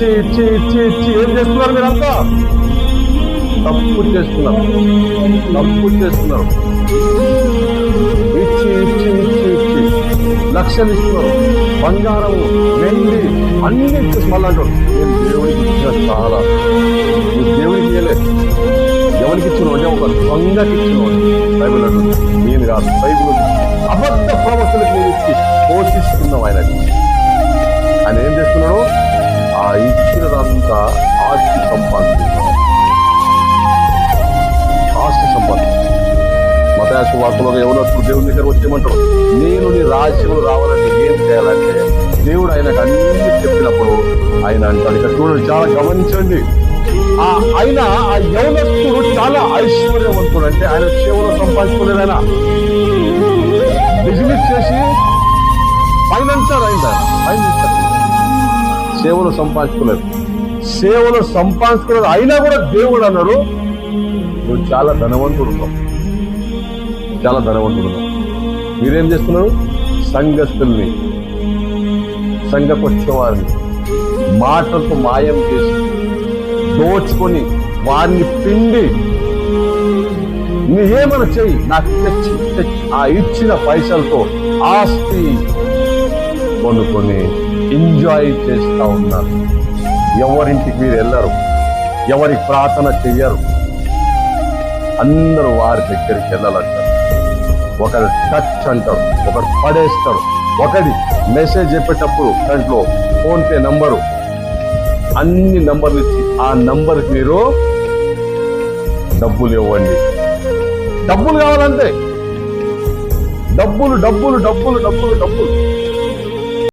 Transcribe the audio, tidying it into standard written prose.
ఇచ్చి ఇచ్చి ఇచ్చి ఇచ్చి ఏం చేస్తున్నారు మీరంతా? తప్పు చేస్తున్నారు. ఇచ్చి ఇచ్చి ఇచ్చి ఇచ్చి లక్షలు ఇస్తున్నారు. బంగారం, వెండి అన్ని ఇచ్చేసి మళ్ళీ అంటారు నేను దేవుడికి ఇచ్చిన చాలా. నువ్వు దేవుడికి ఇవ్వలేదు. ఎవరికి ఇచ్చినావు అంటే ఒక దొంగకి ఇచ్చినావు. బైబిల్ అంటుంది. నేను కాదు, బైబిల్ అబద్ధ ప్రవక్తలకు నేను ఇచ్చి పోషిస్తున్నావు. ఆయన ఏం చేస్తున్నాడు? ఆ ఇచ్చినదంతా ఆస్తి సంపాదిస్తున్నాడు. మత్తయి సువార్తలో యవనస్తుడు దేవుని దగ్గర వచ్చేయమంటాడు, నేను నీ రాజ్యంలో రావాలంటే ఏం చేయాలంటే దేవుడు ఆయనకు అన్ని చెప్పినప్పుడు ఆయన అంటాడు. ఇక్కడ చూడండి, చాలా గమనించండి. ఆయన ఆ యవనస్తుడు చాలా ఐశ్వర్యవంతుడు. అంటే ఆయన సేవలో సంపాదించుకోలేదు. ఆయన బిజినెస్ చేసి ఫైనాన్సర్ అయింది. సేవలో సంపాదించుకోలేదు. అయినా కూడా దేవుడు అన్నాడు, నువ్వు చాలా ధనవంతుడు ఉన్నావు. మీరేం చేస్తున్నారు? సంఘస్థుల్ని, సంఘకు వచ్చేవారిని మాటలతో మాయం చేసి దోచుకొని వారిని పిండి నువ్వేమైనా చెయ్యి, నాకు తెచ్చి ఆ ఇచ్చిన పైసలతో ఆస్తి కొనుక్కొని ఎంజాయ్ చేస్తా ఉన్నారు. ఎవరింటికి మీరు వెళ్ళరు, ఎవరి ప్రార్థన చెయ్యరు. అందరూ వారి దగ్గరికి వెళ్ళాలంటారు. ఒకరు టచ్ అంటారు, ఒకరు పడేస్తారు, ఒకటి మెసేజ్ చెప్పేటప్పుడు దాంట్లో ఫోన్పే నంబరు, అన్ని నంబర్లు ఇచ్చి ఆ నంబర్కి మీరు డబ్బులు ఇవ్వండి. డబ్బులు కావాలంటే డబ్బులు.